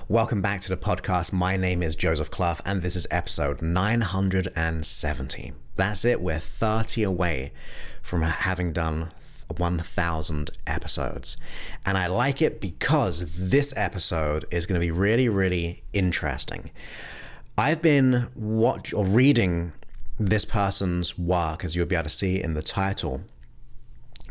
Welcome back to the podcast. My name is Joseph Clough, and this is episode 970. That's it. We're 30 away from having done 1,000 episodes. And I like it because this episode is going to be really, really interesting. I've been reading this person's work, as you'll be able to see in the title.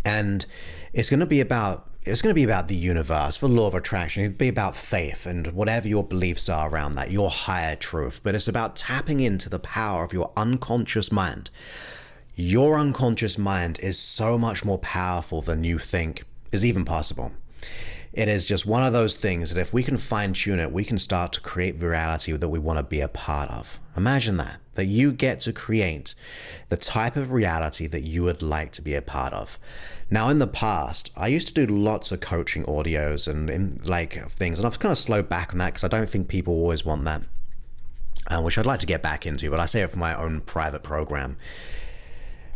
And it's going to be about the universe, the law of attraction. It'd be about faith and whatever your beliefs are around that, your higher truth. But it's about tapping into the power of your unconscious mind. Your unconscious mind is so much more powerful than you think is even possible. It is just one of those things that if we can fine tune it, we can start to create the reality that we want to be a part of. Imagine that you get to create the type of reality that you would like to be a part of. Now, in the past, I used to do lots of coaching audios and things, and I've kind of slowed back on that because I don't think people always want that, which I'd like to get back into, but I say it for my own private program.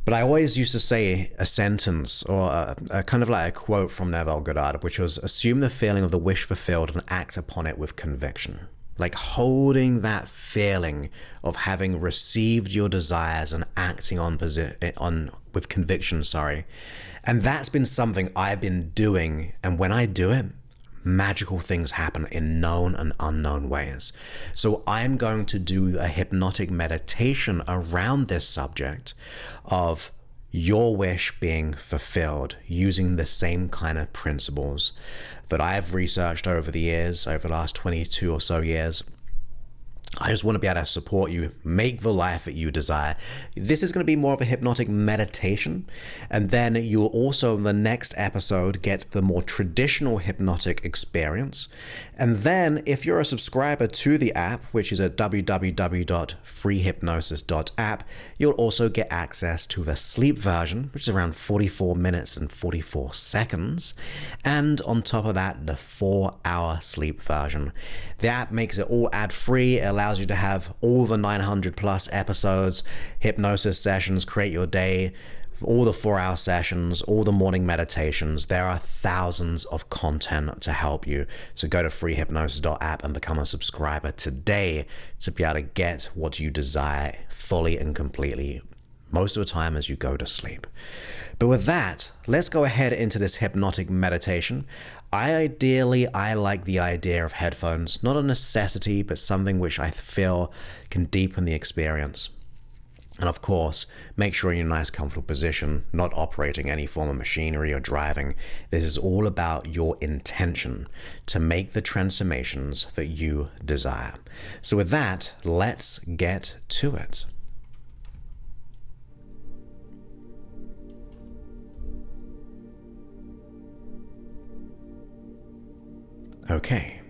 But I always used to say a sentence or a kind of like a quote from Neville Goddard, which was, assume the feeling of the wish fulfilled and act upon it with conviction. Like holding that feeling of having received your desires and acting with conviction, And that's been something I've been doing. And when I do it, magical things happen in known and unknown ways. So I'm going to do a hypnotic meditation around this subject of your wish being fulfilled using the same kind of principles that I've researched over the last 22 or so years. I just want to be able to support you, make the life that you desire. This is going to be more of a hypnotic meditation. And then you'll also, in the next episode, get the more traditional hypnotic experience. And then if you're a subscriber to the app, which is at www.freehypnosis.app, you'll also get access to the sleep version, which is around 44 minutes and 44 seconds. And on top of that, the 4-hour sleep version. The app makes it all ad-free. It allows you to have all the 900 plus episodes, hypnosis sessions, create your day, all the 4-hour sessions, all the morning meditations. There are thousands of content to help you. So go to freehypnosis.app and become a subscriber today to be able to get what you desire fully and completely most of the time as you go to sleep. But with that, let's go ahead into this hypnotic meditation. I like the idea of headphones, not a necessity, but something which I feel can deepen the experience. And of course, make sure you're in a nice, comfortable position, not operating any form of machinery or driving. This is all about your intention to make the transformations that you desire. So with that, let's get to it. Okay.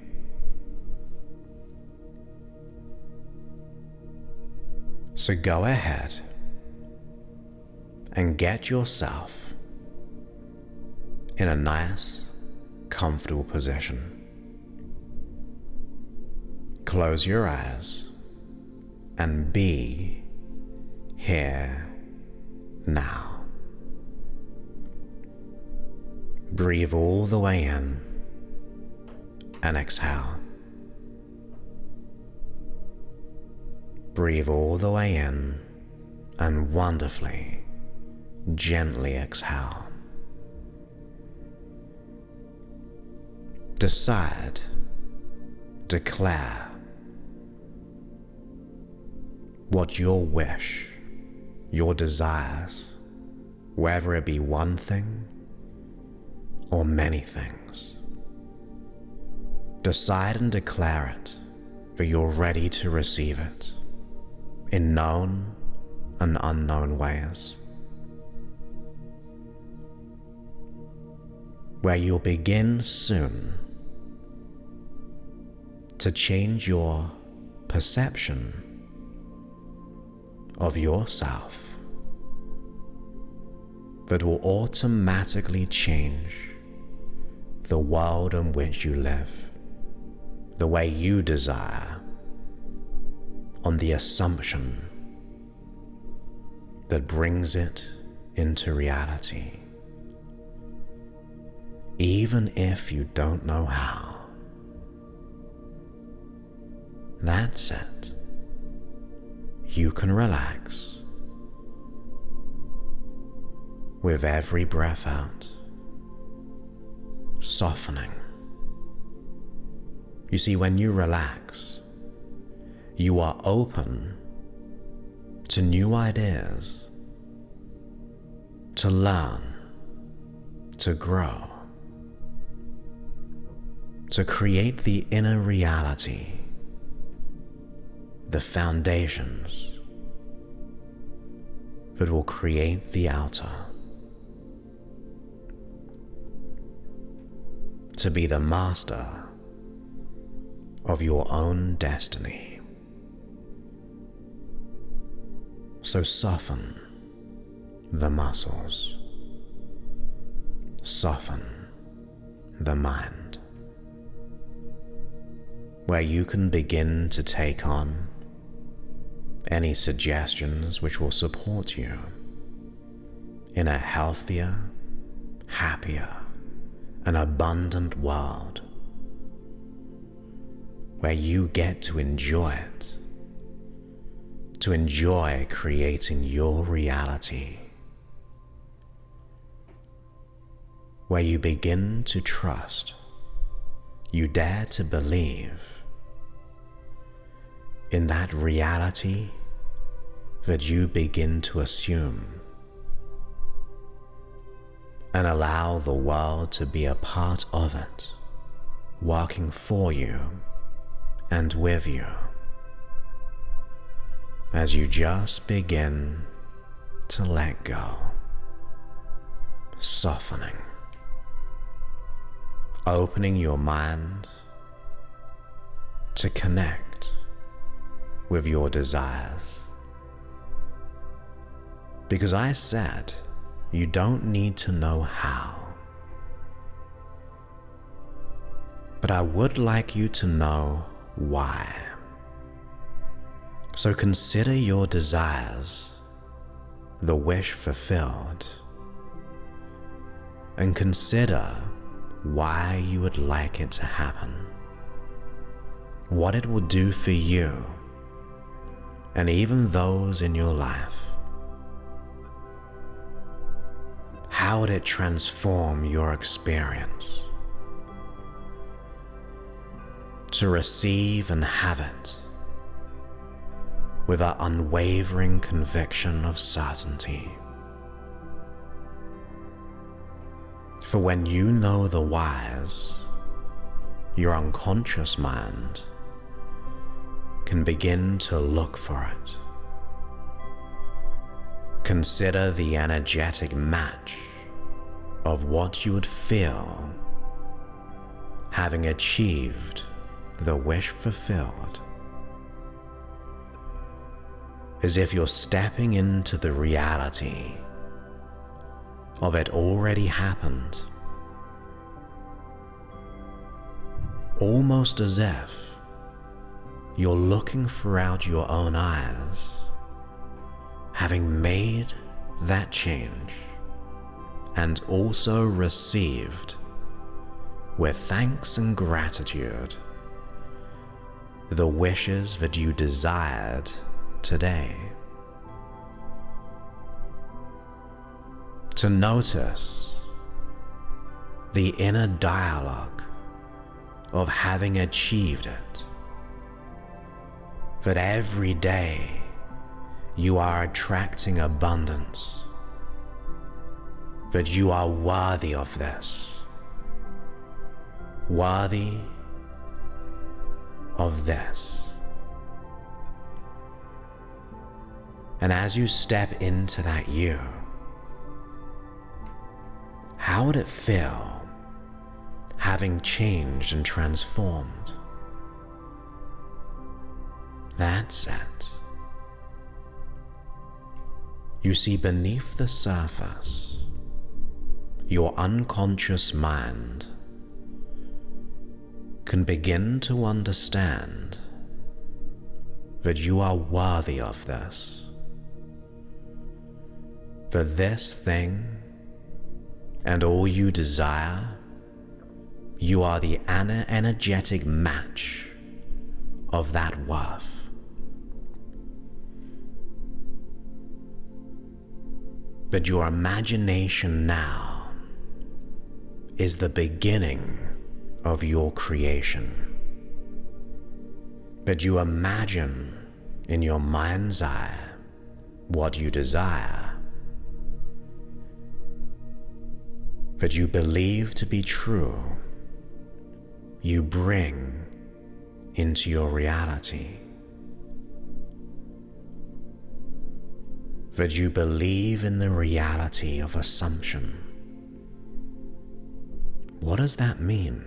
So go ahead and get yourself in a nice, comfortable position. Close your eyes and be here now. Breathe all the way in and exhale. Breathe all the way in and wonderfully, gently exhale. Decide, declare what your wish, your desires, whether it be one thing or many things. Decide and declare it, that you're ready to receive it in known and unknown ways, where you'll begin soon to change your perception of yourself that will automatically change the world in which you live, the way you desire, on the assumption that brings it into reality, even if you don't know how. That's it. You can relax with every breath out, softening. You see, when you relax, you are open to new ideas, to learn, to grow, to create the inner reality, the foundations that will create the outer. To be the master of your own destiny. So soften the muscles, soften the mind, where you can begin to take on any suggestions which will support you in a healthier, happier, an abundant world where you get to enjoy it, to enjoy creating your reality, where you begin to trust, you dare to believe in that reality that you begin to assume, and allow the world to be a part of it, working for you and with you, as you just begin to let go, softening, opening your mind to connect with your desires. Because I said, you don't need to know how, but I would like you to know why. So consider your desires, the wish fulfilled, and consider why you would like it to happen, what it will do for you and even those in your life. How would it transform your experience? To receive and have it with an unwavering conviction of certainty. For when you know the whys, your unconscious mind can begin to look for it. Consider the energetic match of what you would feel having achieved the wish fulfilled, as if you're stepping into the reality of it already happened, almost as if you're looking throughout your own eyes, having made that change and also received with thanks and gratitude the wishes that you desired today. To notice the inner dialogue of having achieved it, that every day you are attracting abundance, that you are worthy of this, worthy of this. And as you step into that you, how would it feel having changed and transformed? That's it. You see, beneath the surface, your unconscious mind can begin to understand that you are worthy of this, for this thing and all you desire, you are the energetic match of that worth. But your imagination now is the beginning of your creation. But you imagine in your mind's eye what you desire, that you believe to be true, you bring into your reality. That you believe in the reality of assumption. What does that mean?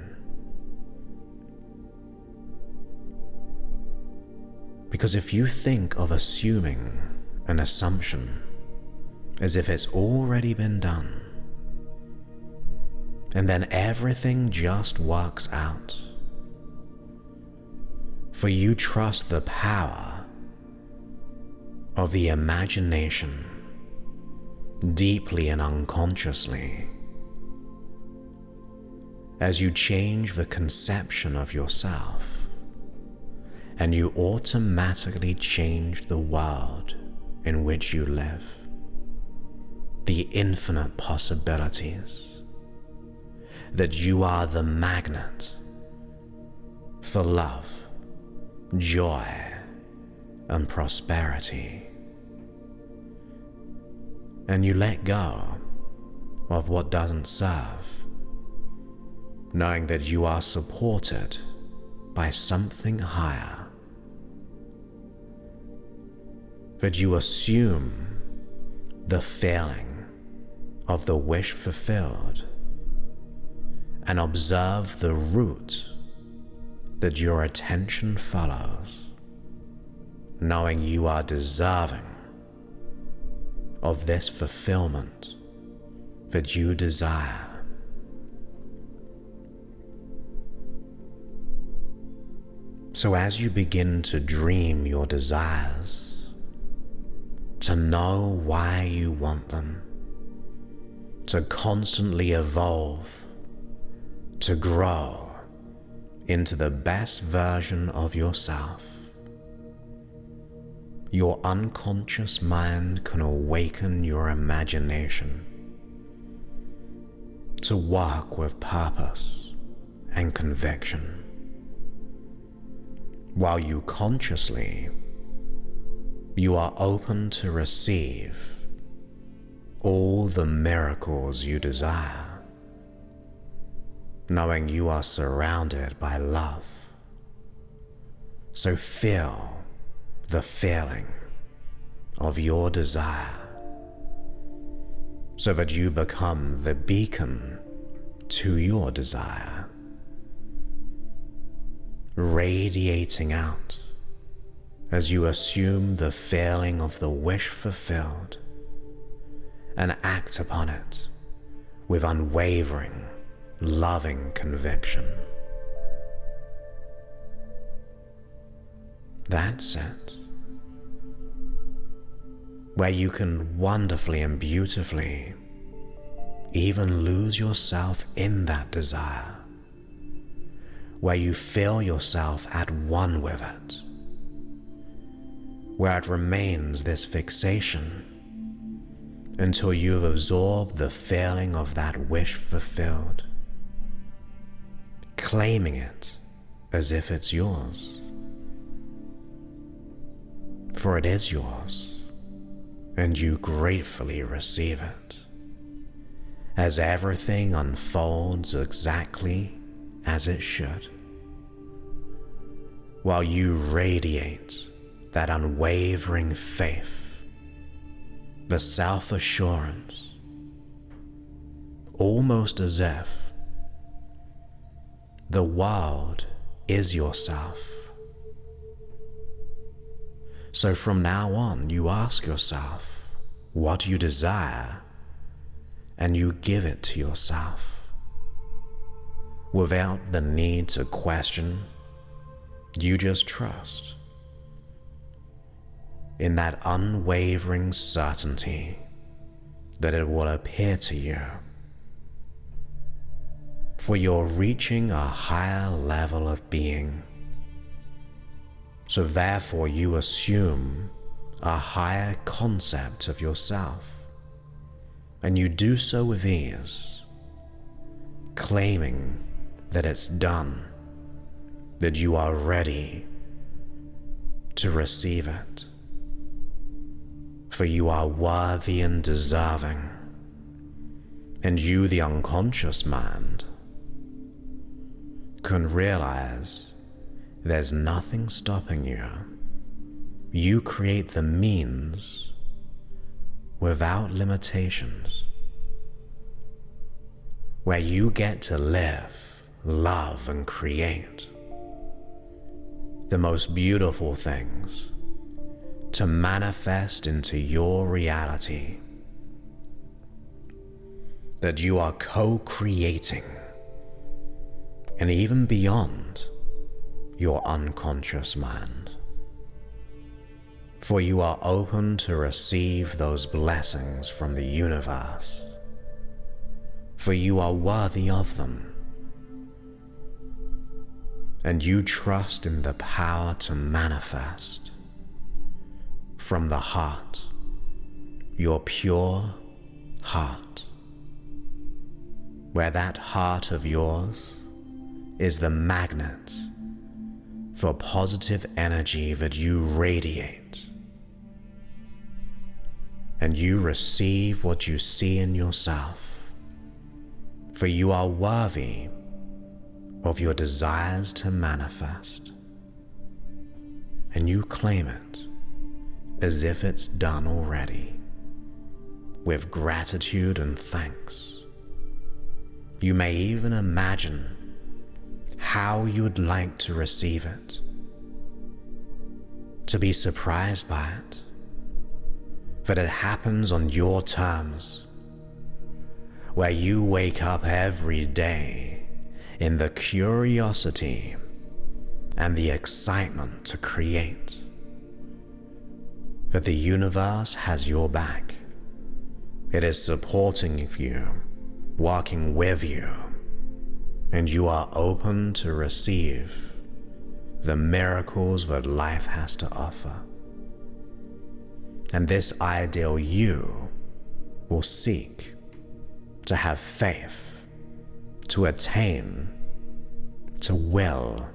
Because if you think of assuming an assumption as if it's already been done, and then everything just works out, for you trust the power of the imagination deeply and unconsciously as you change the conception of yourself, and you automatically change the world in which you live, the infinite possibilities, that you are the magnet for love, joy, and prosperity. And you let go of what doesn't serve, knowing that you are supported by something higher. That you assume the feeling of the wish fulfilled and observe the route that your attention follows, knowing you are deserving of this fulfillment that you desire. So as you begin to dream your desires, to know why you want them, to constantly evolve, to grow into the best version of yourself, your unconscious mind can awaken your imagination to work with purpose and conviction, while you consciously, you are open to receive all the miracles you desire, knowing you are surrounded by love. So feel the feeling of your desire, so that you become the beacon to your desire, radiating out as you assume the feeling of the wish fulfilled and act upon it with unwavering, loving conviction. That's it. Where you can wonderfully and beautifully even lose yourself in that desire, where you feel yourself at one with it, where it remains this fixation until you have absorbed the feeling of that wish fulfilled, claiming it as if it's yours. For it is yours, and you gratefully receive it, as everything unfolds exactly as it should, while you radiate that unwavering faith, the self-assurance, almost as if the world is yourself. So from now on, you ask yourself what you desire, and you give it to yourself, without the need to question. You just trust in that unwavering certainty that it will appear to you, for you're reaching a higher level of being, So therefore you assume a higher concept of yourself, and you do so with ease, claiming that it's done, that you are ready to receive it, for you are worthy and deserving, and you, the unconscious mind, can realize there's nothing stopping you. You create the means without limitations, where you get to live, love, and create the most beautiful things to manifest into your reality that you are co-creating, and even beyond your unconscious mind. For you are open to receive those blessings from the universe, for you are worthy of them, and you trust in the power to manifest from the heart, your pure heart, where that heart of yours is the magnet for positive energy that you radiate, and you receive what you see in yourself, for you are worthy of your desires to manifest, and you claim it as if it's done already, with gratitude and thanks. You may even imagine how you would like to receive it, to be surprised by it, that it happens on your terms, where you wake up every day in the curiosity and the excitement to create, that the universe has your back. It is supporting you, walking with you, and you are open to receive the miracles that life has to offer. And this ideal you will seek to have faith, to attain, to will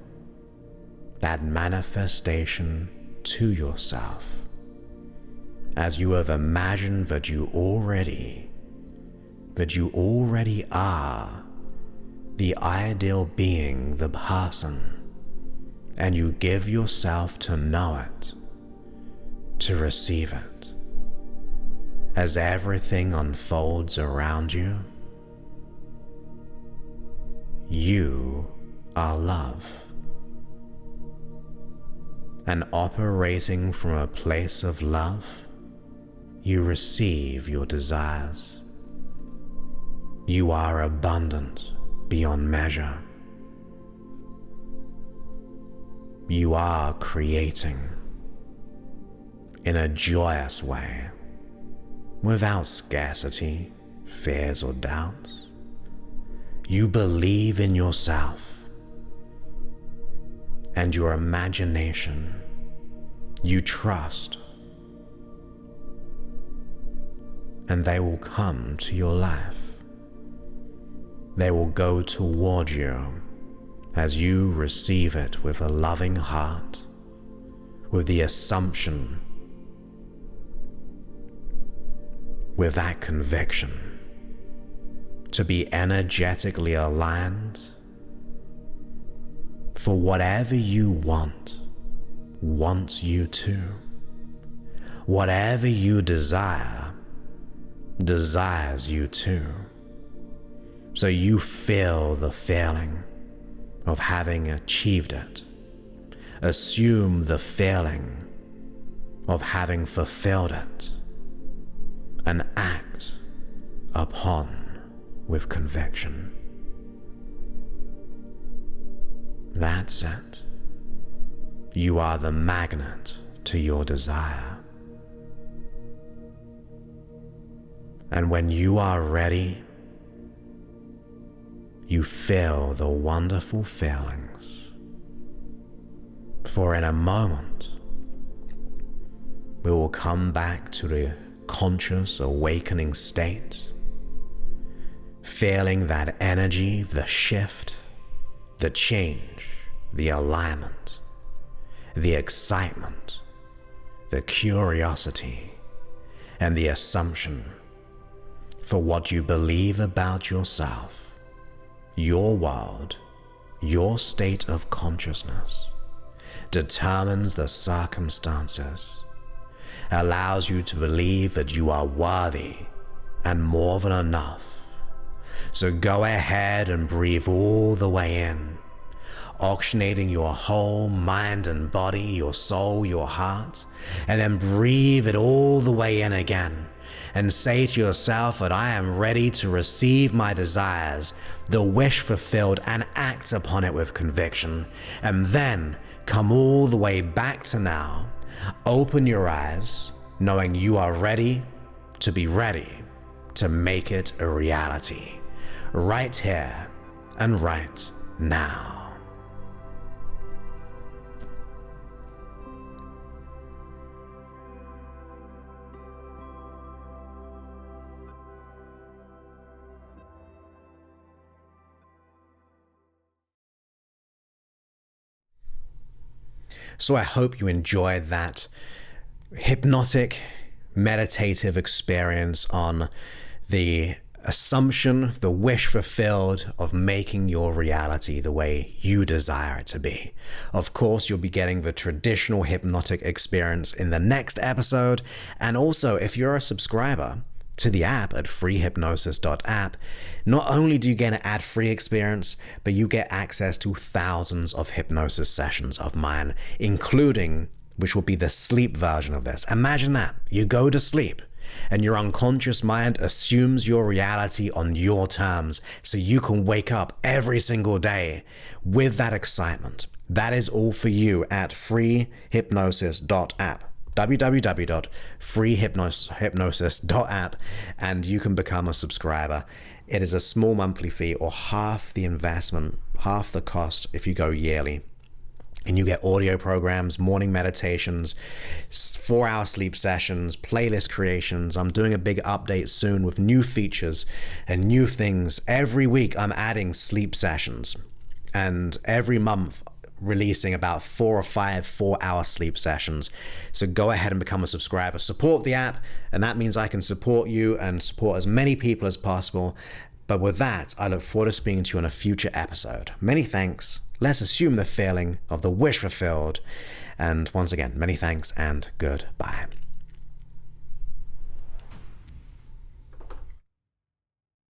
that manifestation to yourself, as you have imagined that you already are the ideal being, the person, and you give yourself to know it, to receive it. As everything unfolds around you, you are love. And operating from a place of love, you receive your desires. You are abundant beyond measure. You are creating in a joyous way, without scarcity, fears, or doubts. You believe in yourself and your imagination. You trust, and they will come to your life. They will go toward you as you receive it with a loving heart, with the assumption, with that conviction, to be energetically aligned for whatever you want, wants you to. Whatever you desire, desires you to. So you feel the feeling of having achieved it. Assume the feeling of having fulfilled it, and act upon with conviction. That's it. You are the magnet to your desire. And when you are ready, you feel the wonderful feelings For in a moment, we will come back to the conscious awakening state, feeling that energy, the shift, the change, the alignment, the excitement, the curiosity, and the assumption for what you believe about yourself, your world, your state of consciousness determines the circumstances, allows you to believe that you are worthy and more than enough. So go ahead and breathe all the way in, oxygenating your whole mind and body, your soul, your heart, and then breathe it all the way in again and say to yourself that I am ready to receive my desires, the wish fulfilled, and act upon it with conviction. And then come all the way back to now. Open your eyes, knowing you are ready to be ready to make it a reality, right here and right now. So I hope you enjoyed that hypnotic, meditative experience on the assumption, the wish fulfilled of making your reality the way you desire it to be. Of course, you'll be getting the traditional hypnotic experience in the next episode. And also, if you're a subscriber to the app at freehypnosis.app, not only do you get an ad-free experience, but you get access to thousands of hypnosis sessions of mine, including, which will be the sleep version of this. Imagine that. You go to sleep and your unconscious mind assumes your reality on your terms, so you can wake up every single day with that excitement. That is all for you at freehypnosis.app. www.freehypnosis.app, and you can become a subscriber. It is a small monthly fee, or half the investment, half the cost if you go yearly. And you get audio programs, morning meditations, 4-hour sleep sessions, playlist creations. I'm doing a big update soon with new features and new things. Every week I'm adding sleep sessions, and every month releasing about 4 or 5 4-hour sleep sessions. So go ahead and become a subscriber. Support the app, and that means I can support you and support as many people as possible. But with that, I look forward to speaking to you on a future episode. Many thanks. Let's assume the feeling of the wish fulfilled. And once again, many thanks and goodbye.